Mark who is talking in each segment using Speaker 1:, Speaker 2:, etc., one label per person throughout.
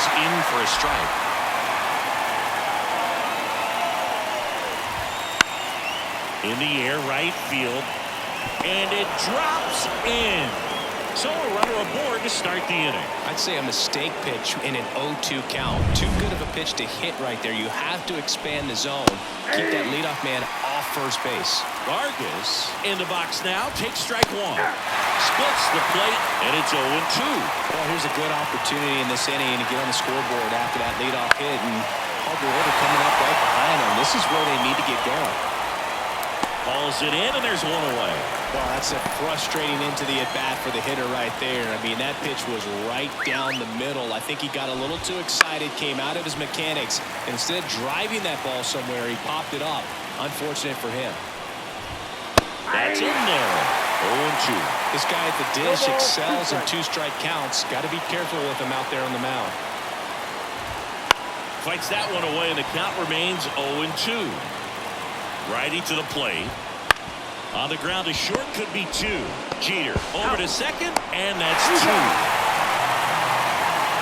Speaker 1: is in for a strike. In the air, right field, and it drops in. So a runner aboard to start the inning.
Speaker 2: I'd say a mistake pitch in an 0-2 count. Too good of a pitch to hit right there. You have to expand the zone. Keep that leadoff man off first base.
Speaker 1: Vargas in the box now. Takes strike one. Splits the plate, and it's 0-2.
Speaker 2: Well, here's a good opportunity in this inning to get on the scoreboard after that leadoff hit. And Harper Order coming up right behind him. This is where they need to get going.
Speaker 1: Hauls it in, and there's one away.
Speaker 2: Well, that's a frustrating into the at-bat for the hitter right there. I mean, that pitch was right down the middle. I think he got a little too excited, came out of his mechanics. Instead of driving that ball somewhere, he popped it up. Unfortunate for him.
Speaker 1: That's in there. 0-2.
Speaker 2: This guy at the dish excels in two-strike counts. Got to be careful with him out there on the mound.
Speaker 1: Fights that one away, and the count remains 0-2. Righty to the plate. On the ground to short, could be two. Jeter over to second, and that's two.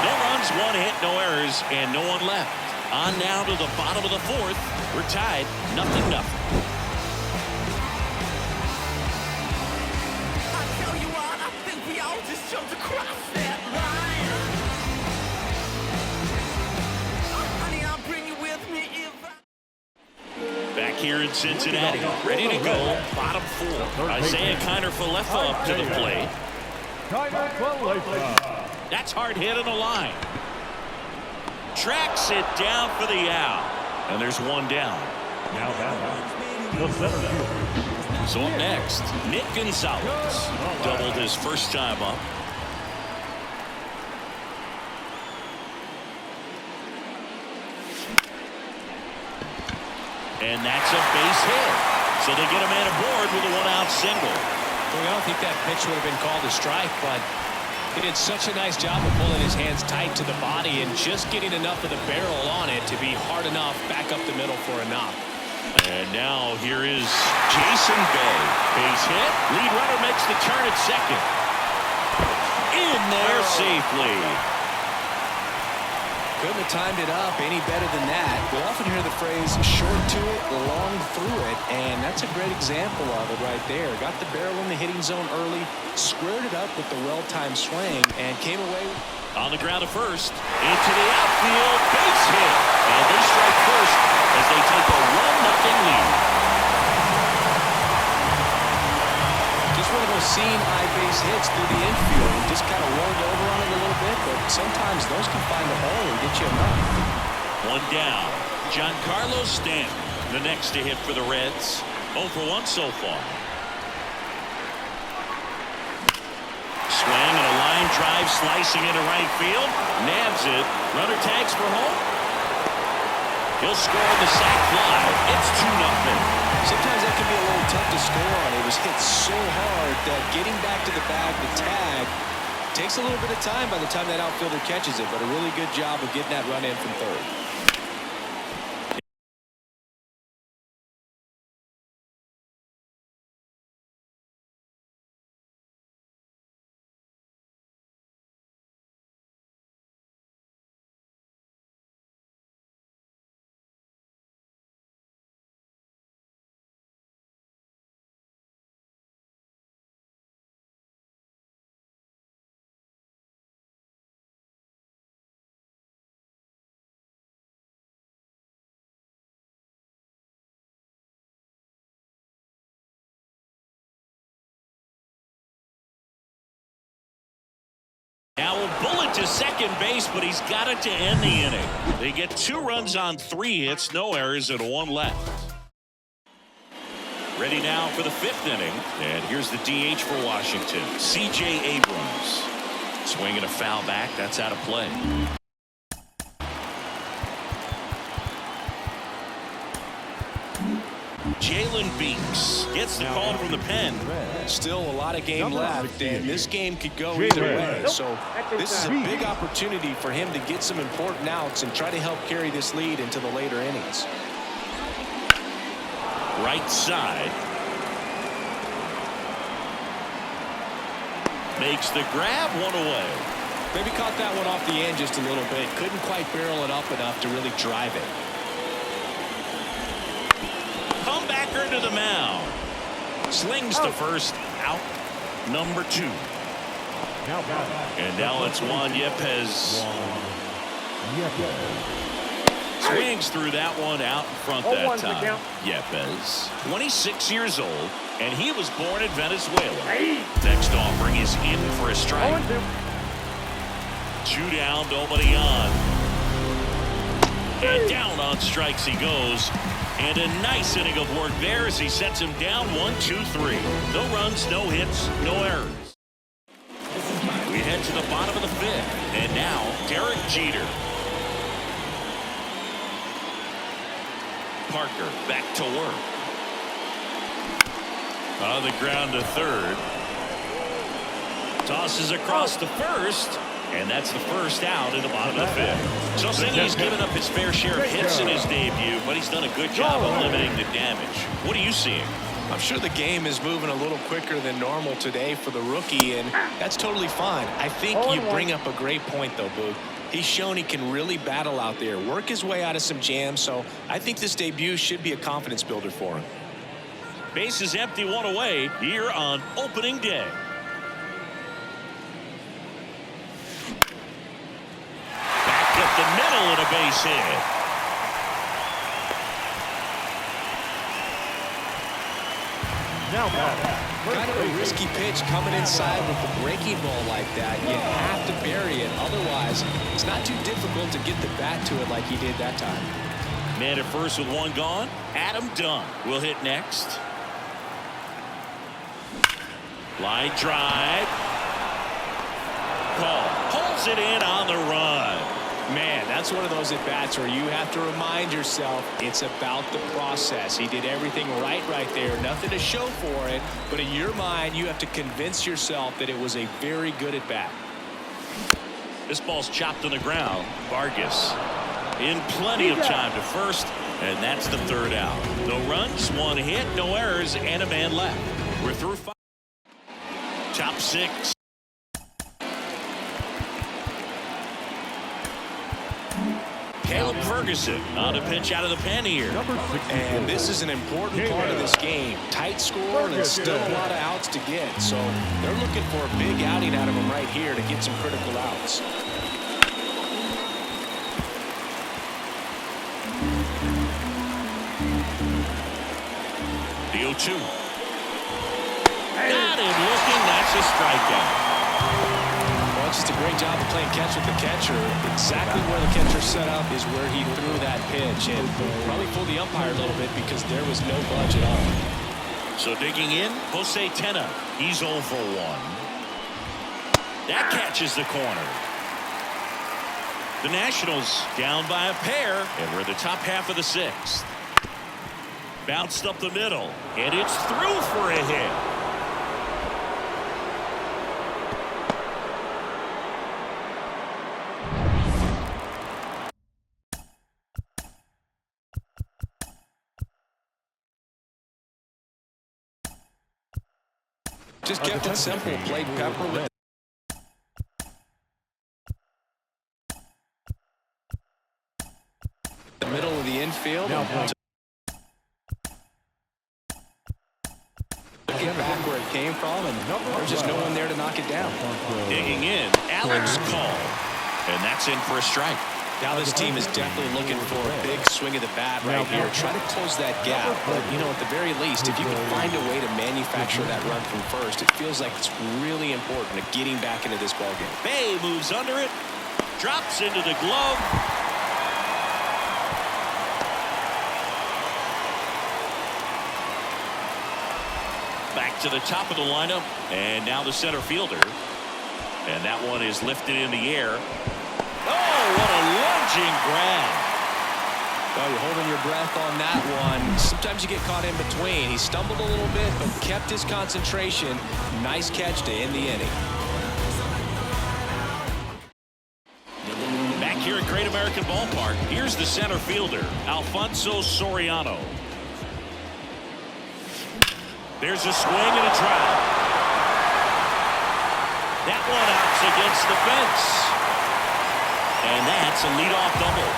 Speaker 1: No runs, one hit, no errors, and no one left. On now to the bottom of the fourth. We're tied, 0-0.
Speaker 3: I tell you what, I think we all just jumped across that line. Honey, I'll bring you with me if I...
Speaker 1: Back here in Cincinnati, ready to go. Bottom four. Isaiah Kiner-Falefa up to the plate. That's hard hit on the line. Tracks it down for the out. And there's one down.
Speaker 4: Now the center field.
Speaker 1: So up next, Nick Gonzalez. Doubled his first time up. And that's a base hit. So they get a man aboard with a one-out single.
Speaker 2: Well, I don't think that pitch would have been called a strike, but he did such a nice job of pulling his hands tight to the body and just getting enough of the barrel on it to be hard enough back up the middle for a knock.
Speaker 1: And now here is Jason Bay. Base hit. Lead runner makes the turn at second. In there safely.
Speaker 2: Couldn't have timed it up any better than that. We'll often hear the phrase short to it, long through it, and that's a great example of it right there. Got the barrel in the hitting zone early, squared it up with the well-timed swing, and came away
Speaker 1: on the ground to first. Into the outfield. Base hit. And they strike first as they take a 1-0 lead.
Speaker 2: Just one of those seeing-eye base hits through the infield. Just kind of rolled over on it a little bit, but sometimes those can find the hole and get you enough.
Speaker 1: One down. Giancarlo Stanton, the next to hit for the Reds. 0 for 1 so far. Swing and a line drive slicing into right field. Nabs it. Runner tags for home. He'll score on the sac fly. It's 2-0.
Speaker 2: Sometimes that can be a little tough to score on. It was hit so hard that getting back to the bag, the tag, takes a little bit of time by the time that outfielder catches it, but a really good job of getting that run in from third.
Speaker 1: Now a bullet to second base, but he's got it to end the inning. They get 2 runs on 3 hits, no errors, and 1 left. Ready now for the 5th inning. And here's the DH for Washington, C.J. Abrams. Swinging a foul back. That's out of play. Jalen Beeks gets the call from the pen.
Speaker 2: Still a lot of game left, and this game could go either way. So this is a big opportunity for him to get some important outs and try to help carry this lead into the later innings.
Speaker 1: Right side. Makes the grab, 1 away.
Speaker 2: Maybe caught that one off the end just a little bit. Couldn't quite barrel it up enough to really drive it.
Speaker 1: Comebacker to the mound. Slings to first. Out number 2. And now it's Juan Yepez. Swings through that one out in front that time. Yepez, 26 years old, and he was born in Venezuela. Next offering is in for a strike. 2 down, nobody on. And down on strikes he goes. And a nice inning of work there as he sets him down 1-2-3. No runs, no hits, no errors. We head to the bottom of the 5th. And now, Derek Jeter. Parker back to work. On the ground to third. Tosses across to first. And that's the first out in the bottom of the 5th. So saying he's given up his fair share of hits in his debut, but he's done a good job of limiting the damage. What are you seeing?
Speaker 2: I'm sure the game is moving a little quicker than normal today for the rookie, and that's totally fine. I think you bring up a great point, though, Boog. He's shown he can really battle out there, work his way out of some jams, so I think this debut should be a confidence builder for him.
Speaker 1: Base is empty, 1 away here on opening day. Back up the middle and a base hit.
Speaker 2: Kind of a risky pitch coming inside with the breaking ball like that. You have to bury it. Otherwise, it's not too difficult to get the bat to it like he did that time.
Speaker 1: Man at first with 1 gone. Adam Dunn will hit next. Line drive. Call. Pulls it in on the run.
Speaker 2: Man, that's one of those at-bats where you have to remind yourself it's about the process. He did everything right there. Nothing to show for it. But in your mind, you have to convince yourself that it was a very good at-bat.
Speaker 1: This ball's chopped on the ground. Vargas in plenty of time to first. And that's the 3rd out. No runs, 1 hit, no errors, and a man left. We're through 5. Top 6. Caleb Ferguson on a pitch out of the pen here.
Speaker 2: And this is an important part of this game. Tight score and still a lot of outs to get. So they're looking for a big outing out of him right here to get some critical outs.
Speaker 1: The 0-2. Got him looking. That's a strikeout.
Speaker 2: Well, it's just a great job of playing catch with the catcher. Exactly where the catcher set up is where he threw that pitch. And probably fooled the umpire a little bit because there was no budge at all.
Speaker 1: So digging in, Jose Tena. He's 0 for 1. That catches the corner. The Nationals down by a pair, and we're the top half of the 6th. Bounced up the middle, and it's through for a hit.
Speaker 2: Just kept it simple, played pepper with the middle of the infield. Get back where it came from, and there's just no one there to knock it down.
Speaker 1: Digging in, Alex Call, and that's in for a strike.
Speaker 2: Now this team is definitely looking for a big swing of the bat right here. Try to close that gap, but you know, at the very least, if you can find a way to manufacture that run from first, it feels like it's really important to getting back into this ballgame.
Speaker 1: Bay moves under it, drops into the glove. Back to the top of the lineup, and now the center fielder. And that one is lifted in the air. Oh, what a lunging grab.
Speaker 2: Well, you're holding your breath on that one. Sometimes you get caught in between. He stumbled a little bit, but kept his concentration. Nice catch to end the inning.
Speaker 1: Back here at Great American Ballpark, here's the center fielder, Alfonso Soriano. There's a swing and a drive. That one out against the fence. And that's a leadoff double.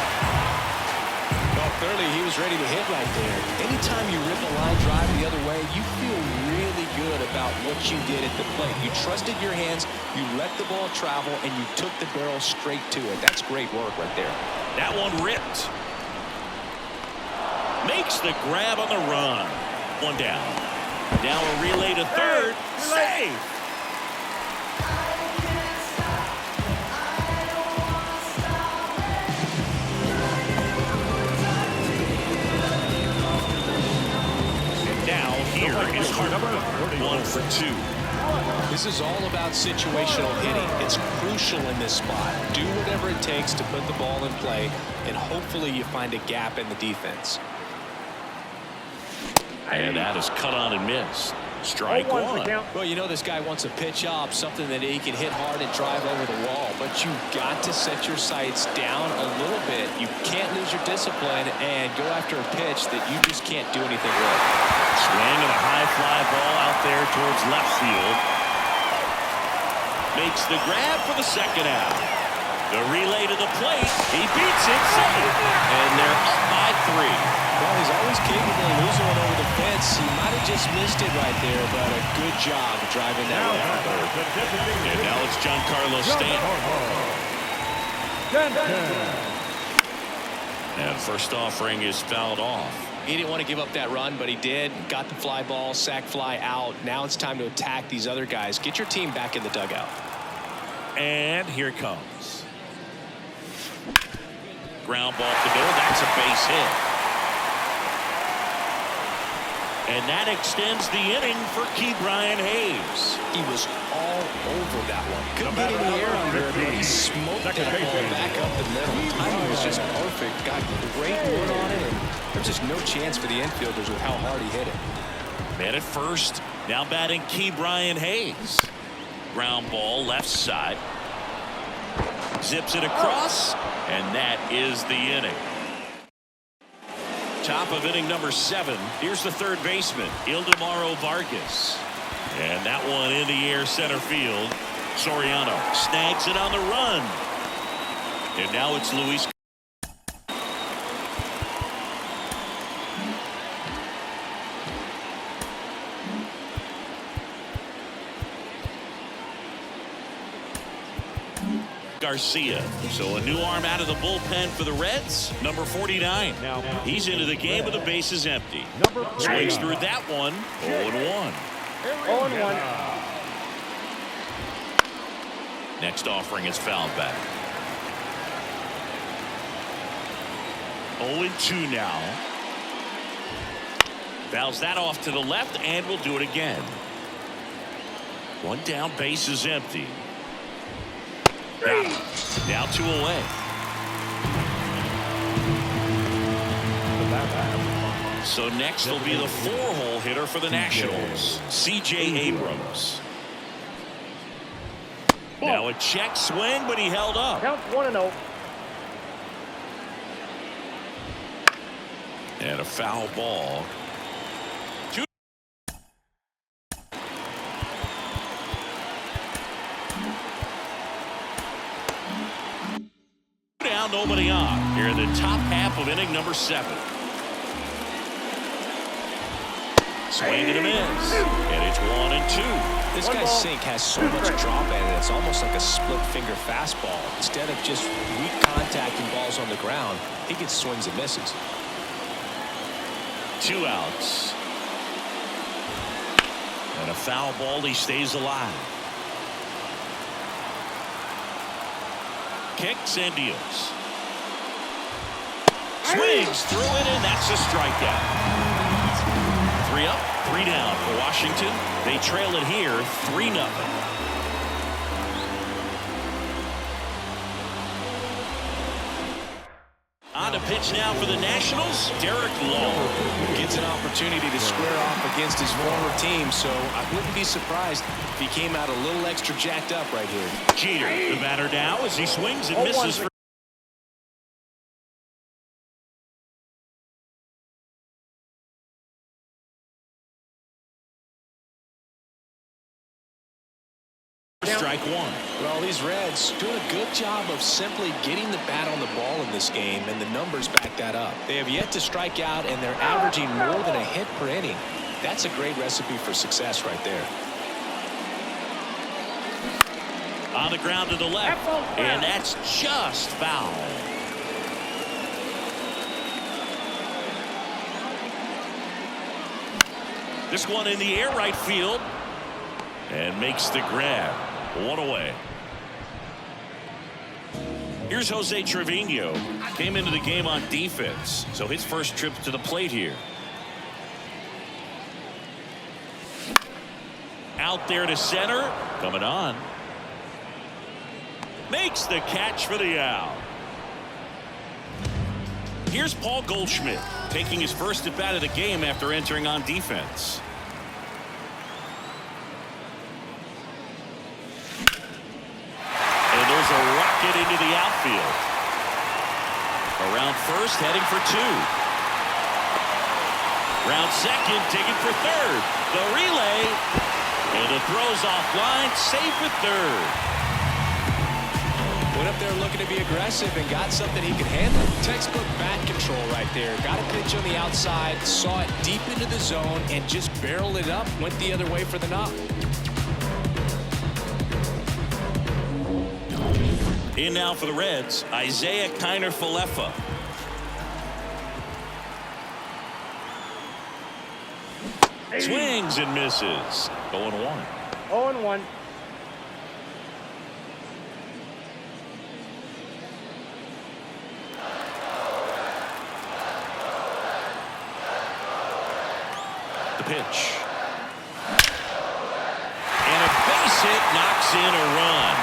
Speaker 2: Well, clearly he was ready to hit right there. Anytime you rip a line drive the other way, you feel really good about what you did at the plate. You trusted your hands, you let the ball travel, and you took the barrel straight to it. That's great work right there.
Speaker 1: That one ripped. Makes the grab on the run. One down. Now a relay to third. Safe. Here is Harper, 1 for 2.
Speaker 2: This is all about situational hitting. It's crucial in this spot. Do whatever it takes to put the ball in play, and hopefully you find a gap in the defense.
Speaker 1: And that is cut on and missed. Strike one.
Speaker 2: Well, you know this guy wants a pitch up, something that he can hit hard and drive over the wall. But you've got to set your sights down a little bit. You can't lose your discipline and go after a pitch that you just can't do anything with.
Speaker 1: Swing and a high fly ball out there towards left field. Makes the grab for the second out. The relay to the plate. He beats it safe. And they're up by 3.
Speaker 2: Well, he's always capable of losing one over the fence. He might have just missed it right there, but a good job driving that one for third.
Speaker 1: And now it's Giancarlo Stanton. And first offering is fouled off.
Speaker 2: He didn't want to give up that run, but he did. Got the fly ball, sac fly out. Now it's time to attack these other guys. Get your team back in the dugout.
Speaker 1: And here it comes. Ground ball to middle. That's a base hit. And that extends the inning for Ke'Bryan Hayes.
Speaker 2: He was all over that one. Couldn't get any air under it, but he smoked that ball back up the middle. Timing was just perfect. Got great wood on it, and there's just no chance for the infielders with how hard he hit it.
Speaker 1: Man at first. Now batting Ke'Bryan Hayes. Ground ball left side. Zips it across, and that is the inning. Top of inning number 7. Here's the third baseman, Ildemaro Vargas. And that one in the air center field. Soriano snags it on the run. And now it's Luis. Garcia. So a new arm out of the bullpen for the Reds, number 49. He's into the game with the bases empty. Swings through that one. 0-1.
Speaker 5: 0-1.
Speaker 1: Next offering is fouled back. 0-2 now. Fouls that off to the left and will do it again. One down, base is empty. Now 2 away. So next will be the 4-hole hitter for the Nationals, C.J. Abrams. Now a check swing, but he held up.
Speaker 5: Count 1-0.
Speaker 1: And a foul ball. Down, nobody on. Here in the top half of inning number 7. Swing and a miss. And it's 1-2.
Speaker 2: This guy's sink has so much drop in it. It's almost like a split finger fastball. Instead of just weak contact and balls on the ground, he gets swings and misses.
Speaker 1: 2 outs. And a foul ball. He stays alive. Kicks and deals. Swings through it, and that's a strikeout. 3 up, 3 down for Washington. They trail it here 3-0. On to pitch now for the Nationals, Derek Long.
Speaker 2: Gets an opportunity to square off against his former team, so I wouldn't be surprised if he came out a little extra jacked up right here.
Speaker 1: Jeter, the batter now as he swings and misses for strike
Speaker 2: Well, these Reds doing a good job of simply getting the bat on the ball in this game, and the numbers back that up. They have yet to strike out, and they're averaging more than a hit per inning. That's a great recipe for success right there.
Speaker 1: On the ground to the left, and that's just foul. This one in the air right field, and makes the grab. One away. Here's Jose Trevino. Came into the game on defense, so his first trip to the plate here. Out there to center, coming on. Makes the catch for the out. Here's Paul Goldschmidt taking his first at bat of the game after entering on defense. And there's a rocket into the outfield. Around first, heading for two. Round second, taking for third. The relay, and the throw's offline, safe at third.
Speaker 2: Went up there looking to be aggressive and got something he could handle. Textbook bat control right there. Got a pitch on the outside, saw it deep into the zone, and just barreled it up. Went the other way for the knock.
Speaker 1: In now for the Reds, Isaiah Kiner-Falefa. Swings and misses. 0-1.
Speaker 5: 0-1.
Speaker 1: The pitch. And a base hit knocks in a run.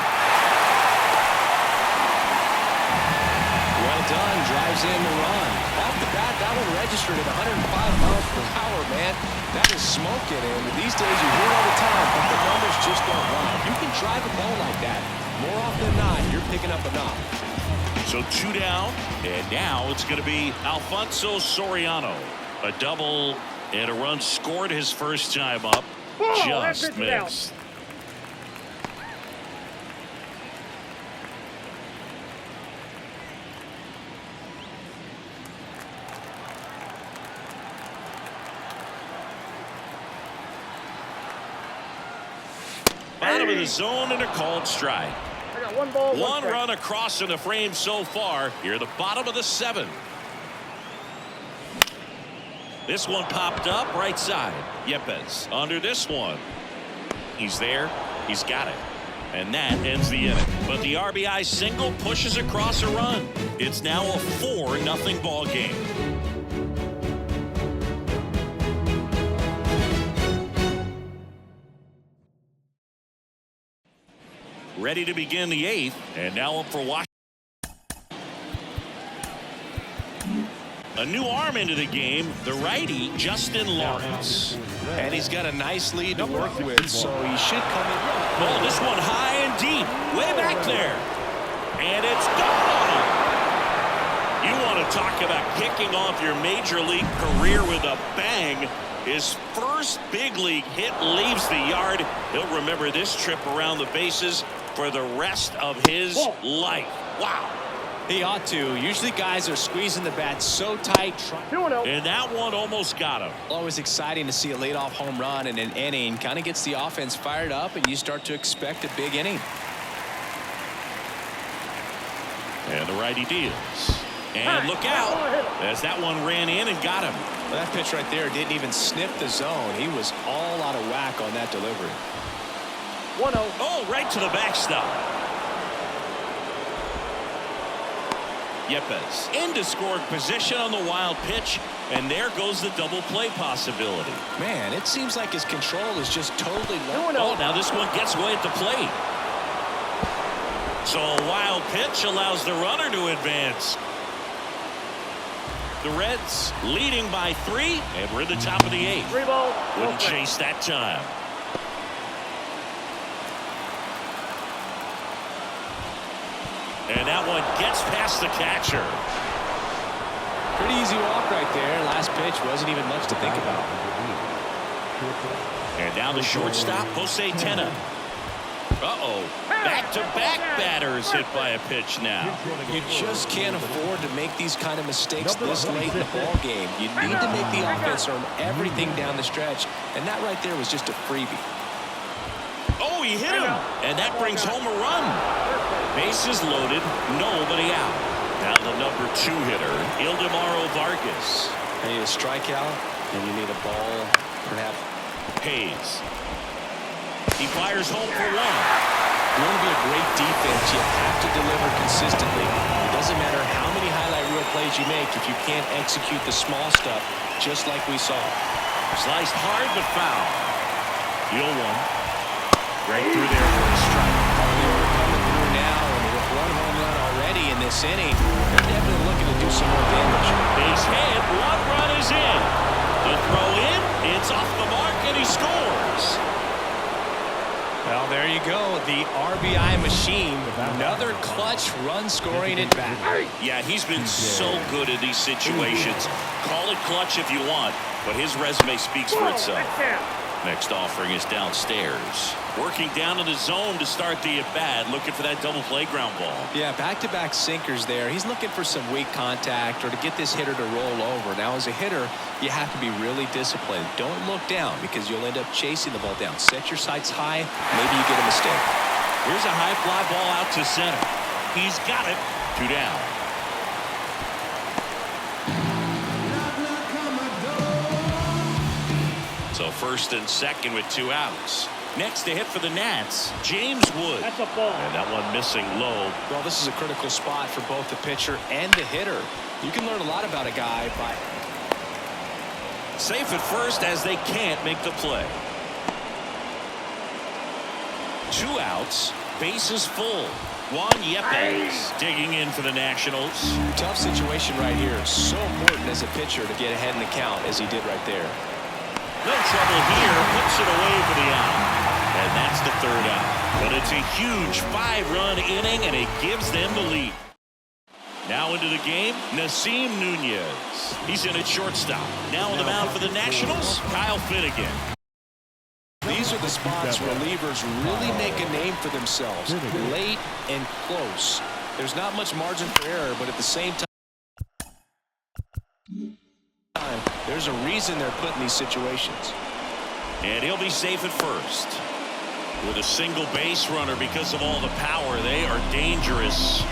Speaker 2: Well done. Drives in the run. Off the bat, that one registered at 105 miles per hour, man. That is smoking, and these days you hear it all the time, but the numbers just don't lie. You can drive a ball like that. More often than not, you're picking up a knock.
Speaker 1: So two down, and now it's going to be Alfonso Soriano. A double and a run scored his first time up. Just missed. Bottom of the zone and a called strike.
Speaker 5: I got one ball,
Speaker 1: one run across in the frame so far. Here the bottom of the seventh. This one popped up right side. Yepes under this one. He's there. He's got it. And that ends the inning. But the RBI single pushes across a run. It's now a 4-0 ball game. Ready to begin the eighth. And now up for Washington. A new arm into the game, the righty, Justin Lawrence.
Speaker 2: And he's got a nice lead to work with, so he should come in.
Speaker 1: Oh, this one high and deep, way back there. And it's gone. You want to talk about kicking off your major league career with a bang. His first big league hit leaves the yard. He'll remember this trip around the bases for the rest of his life. Wow.
Speaker 2: He ought to. Usually guys are squeezing the bat so tight.
Speaker 1: And that one almost got him.
Speaker 2: Always exciting to see a leadoff home run in an inning. Kind of gets the offense fired up, and you start to expect a big inning.
Speaker 1: And the righty deals. And look out, as that one ran in and got him.
Speaker 2: Well, that pitch right there didn't even sniff the zone. He was all out of whack on that delivery.
Speaker 5: 1-0.
Speaker 1: Oh, right to the backstop. Yepes into scoring position on the wild pitch, and there goes the double play possibility.
Speaker 2: Man, it seems like his control is just totally low.
Speaker 1: Oh, now this one gets away at the plate. So a wild pitch allows the runner to advance. The Reds leading by 3, and we're in the top of the 8th.
Speaker 5: 3 ball.
Speaker 1: Wouldn't chase that time. And that one gets past the catcher.
Speaker 2: Pretty easy walk right there. Last pitch wasn't even much to think about.
Speaker 1: And down the shortstop, Jose Tena. Uh-oh. Back-to-back batters hit by a pitch now.
Speaker 2: You just can't afford to make these kind of mistakes this late in the ball game. You need to make the offense earn everything down the stretch, and that right there was just a freebie.
Speaker 1: Oh, he hit him, and that brings home a run. Bases loaded, nobody out. Now the number 2 hitter, Ildemaro Vargas.
Speaker 2: You need a strikeout, and you need a ball, perhaps.
Speaker 1: Hayes. He fires home for 1.
Speaker 2: You want to be a great defense, you have to deliver consistently. It doesn't matter how many highlight reel plays you make if you can't execute the small stuff, just like we saw.
Speaker 1: Sliced hard but foul. 0-1. Right through there for a strike.
Speaker 2: They're coming through now, and with 1 home run already in this inning, they're definitely looking to do some more damage.
Speaker 1: Base hit, 1 run is in. The throw in, it's off the mark, and he scores.
Speaker 2: Well, there you go, the RBI machine. Another clutch run-scoring at bat.
Speaker 1: Yeah, he's been so good in these situations. Call it clutch if you want, but his resume speaks for itself. Next offering is downstairs. Working down in the zone to start the at-bat, looking for that double play ground ball.
Speaker 2: Yeah, back-to-back sinkers there. He's looking for some weak contact or to get this hitter to roll over. Now, as a hitter, you have to be really disciplined. Don't look down because you'll end up chasing the ball down. Set your sights high. Maybe you get a mistake.
Speaker 1: Here's a high fly ball out to center. He's got it. 2 down. So first and second with 2 outs. Next to hit for the Nats, James Wood.
Speaker 5: That's a ball.
Speaker 1: And that one missing low.
Speaker 2: Well, this is a critical spot for both the pitcher and the hitter. You can learn a lot about a guy by...
Speaker 1: Safe at first as they can't make the play. 2 outs, bases full. Juan Yepes digging in for the Nationals.
Speaker 2: Tough situation right here. So important as a pitcher to get ahead in the count as he did right there.
Speaker 1: No trouble here, puts it away for the out. And that's the 3rd out. But it's a huge 5-run inning, and it gives them the lead. Now into the game, Nasim Nunez. He's in at shortstop. Now on the mound for the Nationals, Kyle Finnegan.
Speaker 2: These are the spots relievers really make a name for themselves. Late and close. There's not much margin for error, but at the same time, there's a reason they're put in these situations.
Speaker 1: And he'll be safe at first. With a single base runner because of all the power, they are dangerous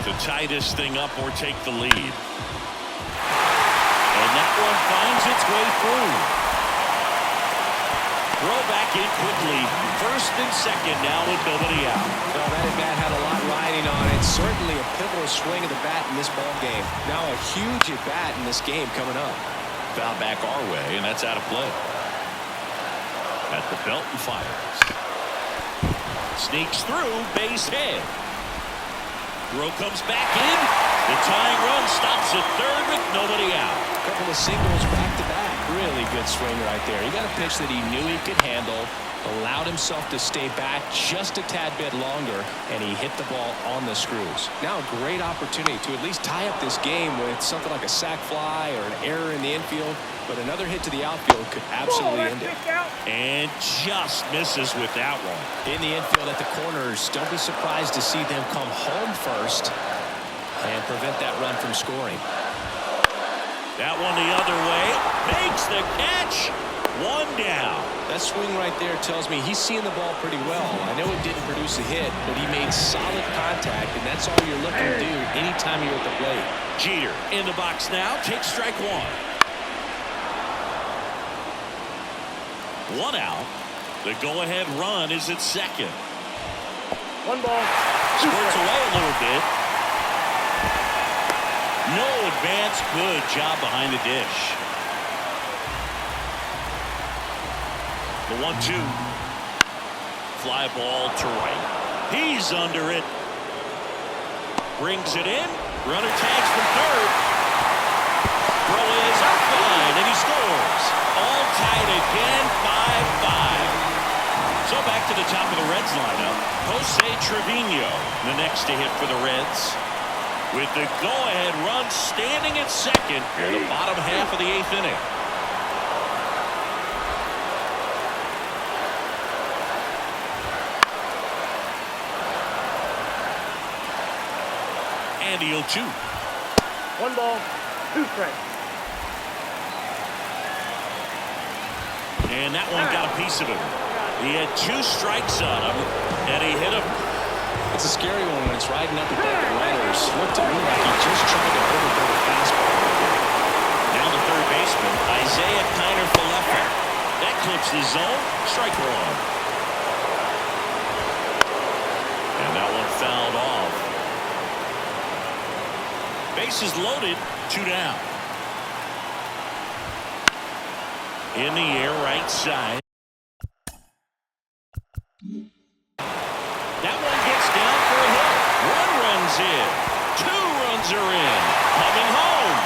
Speaker 1: to tie this thing up or take the lead. And that one finds its way through. Throw back in quickly. First and second now with nobody out.
Speaker 2: Well, that at-bat had a lot riding on it. Certainly a pivotal swing of the bat in this ball game. Now a huge at-bat in this game coming up.
Speaker 1: Foul back our way, and that's out of play. At the belt and fires. Sneaks through, base hit. Throw comes back in. The tying run stops at third with nobody out.
Speaker 2: A couple of singles back-to-back. Really good swing right there. He got a pitch that he knew he could handle, allowed himself to stay back just a tad bit longer, and he hit the ball on the screws. Now a great opportunity to at least tie up this game with something like a sac fly or an error in the infield, but another hit to the outfield could absolutely end it.
Speaker 1: And just misses with that one.
Speaker 2: In the infield at the corners, don't be surprised to see them come home first and prevent that run from scoring.
Speaker 1: That one the other way. Makes the catch. 1 down.
Speaker 2: That swing right there tells me he's seeing the ball pretty well. I know it didn't produce a hit, but he made solid contact, and that's all you're looking to do anytime you're at the plate.
Speaker 1: Jeter in the box now. Takes strike 1. 1 out. The go-ahead run is at second.
Speaker 5: 1 ball.
Speaker 1: Squirts away a little bit. No advance. Good job behind the dish. The 1-2. Fly ball to right. He's under it. Brings it in. Runner tags from third. Throw is up the line, and he scores. All tied again, 5-5. So back to the top of the Reds lineup. Jose Trevino, the next to hit for the Reds. With the go-ahead run standing at second in the bottom half of the 8th inning. And the 0-2.
Speaker 5: 1 ball, 2 strikes.
Speaker 1: And that one got a piece of him. He had 2 strikes on him, and he hit him.
Speaker 2: It's a scary one when it's riding up and down the runners. Looked to me like he just tried to overthrow the fastball.
Speaker 1: Now the third baseman, Isaiah Kiner Falefa. That clips the zone. Strike 1. And that one fouled off. Bases loaded, 2 down. In the air, right side. That one gets down for a hit. 1 run's in. 2 runs are in. Coming home.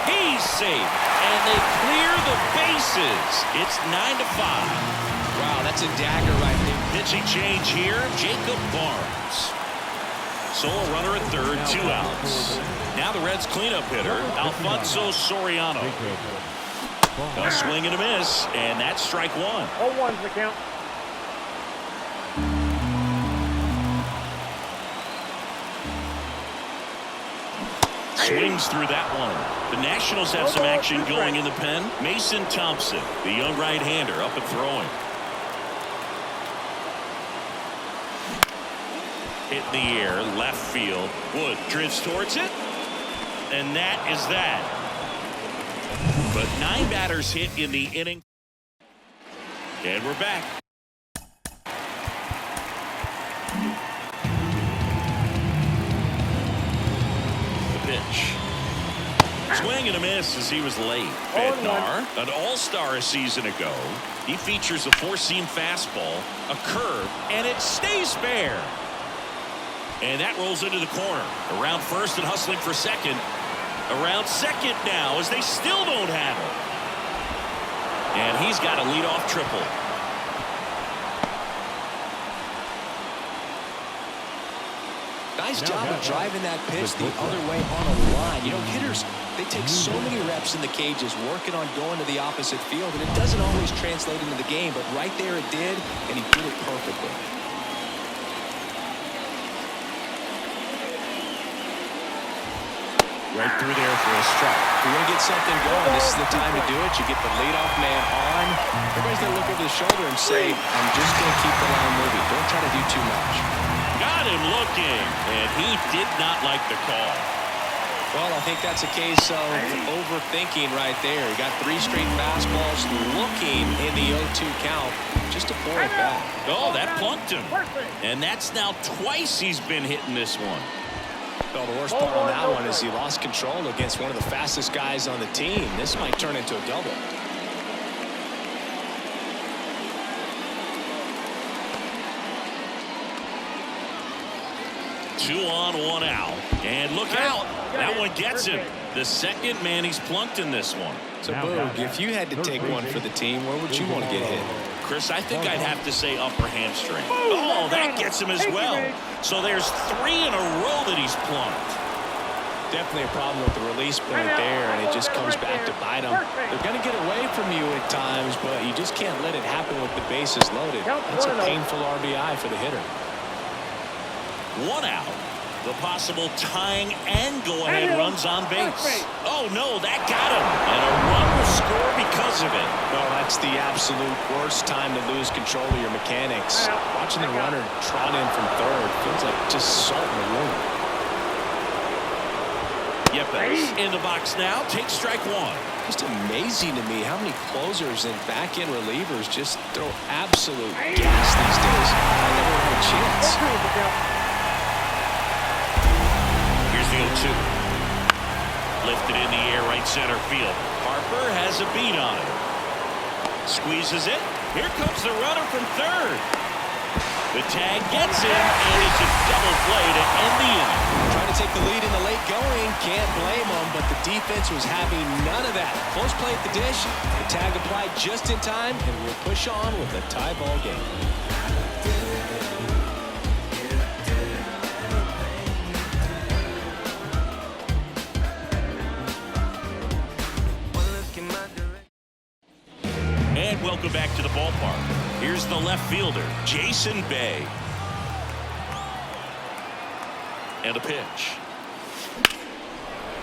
Speaker 1: He's safe. And they clear the bases. It's 9-5.
Speaker 2: Wow, that's a dagger right there.
Speaker 1: Pitching change here, Jacob Barnes. So a runner at third, 2 outs. Now the Reds cleanup hitter, Alfonso Soriano. A swing and a miss, and that's strike 1.
Speaker 5: 0-1's the count.
Speaker 1: Swings through that one. The Nationals have some action going in the pen. Mason Thompson, the young right-hander, up and throwing. Hit in the air, left field. Wood drifts towards it, and that is that. But 9 batters hit in the inning. And we're back. The pitch. Swing and a miss as he was late. Bednar, an all-star a season ago. He features a 4-seam fastball, a curve, and it stays fair. And that rolls into the corner. Around first and hustling for second. Around second now as they still don't have it. And he's got a leadoff triple.
Speaker 2: Nice job of driving that pitch the other way on a line. You know, hitters, they take so many reps in the cages working on going to the opposite field, and it doesn't always translate into the game, but right there it did, and he did it perfectly.
Speaker 1: Right through there for a strike.
Speaker 2: If you want to get something going, this is the time to do it. You get the leadoff man on. Everybody's going to look over the shoulder and say, I'm just going to keep the line moving. Don't try to do too much.
Speaker 1: Got him looking, and he did not like the call.
Speaker 2: Well, I think that's a case of overthinking right there. He got 3 straight fastballs looking in the 0-2 count just to pull it back.
Speaker 1: Oh, that plunked him. And that's now twice he's been hitting this one.
Speaker 2: Well, the worst part on that one is he lost control against one of the fastest guys on the team. This might turn into a double.
Speaker 1: Two on, 1 out. And look out. That one gets him. The second man he's plunked in this one.
Speaker 2: So, Boog, if you had to take one for the team, where would you want to get hit?
Speaker 1: Chris, I think I'd have to say upper hamstring. Oh, that gets him as well. So there's 3 in a row that he's plunked.
Speaker 2: Definitely a problem with the release point there, and it just comes back to bite them. They're going to get away from you at times, but you just can't let it happen with the bases loaded. That's a painful RBI for the hitter.
Speaker 1: 1 out. The possible tying and go-ahead runs on base. Oh, no, that got him. And a run will score because of it.
Speaker 2: Well, that's the absolute worst time to lose control of your mechanics. Watching the runner trot in from third feels like just salt in the wound.
Speaker 1: Yepes in the box now. Take strike 1.
Speaker 2: Just amazing to me how many closers and back-end relievers just throw absolute gas these days. I never had a chance.
Speaker 1: Here's the 0-2. Lifted in the air, right center field. Harper has a beat on it. Squeezes it. Here comes the runner from third. The tag gets him, and it's a double play to end the inning.
Speaker 2: Trying to take the lead in the late going. Can't blame them, but the defense was having none of that. Close play at the dish. The tag applied just in time, and we'll push on with a tie ball game.
Speaker 1: And welcome back to the ballpark. Here's the left fielder, Jason Bay. And a pitch.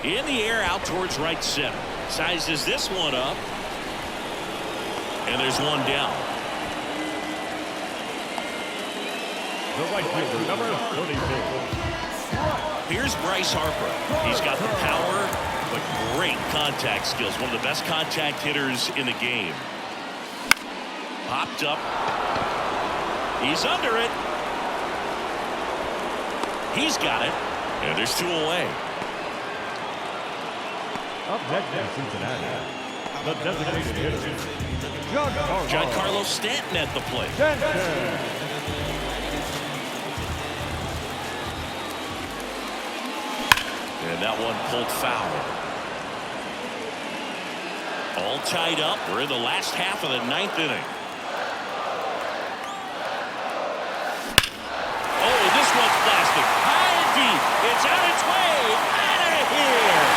Speaker 1: In the air out towards right center. Sizes this one up. And there's one down.
Speaker 4: The right fielder, number 34.
Speaker 1: Here's Bryce Harper. He's got the power, but great contact skills. One of the best contact hitters in the game. Popped up. He's under it. He's got it. And there's 2 away.
Speaker 4: Up next in Cincinnati, the designated hitter,
Speaker 1: Giancarlo Stanton at the plate. And that one pulled foul. All tied up. We're in the last half of the 9th inning. Oh, this one's blasting. High and deep. It's on its way. Out of here.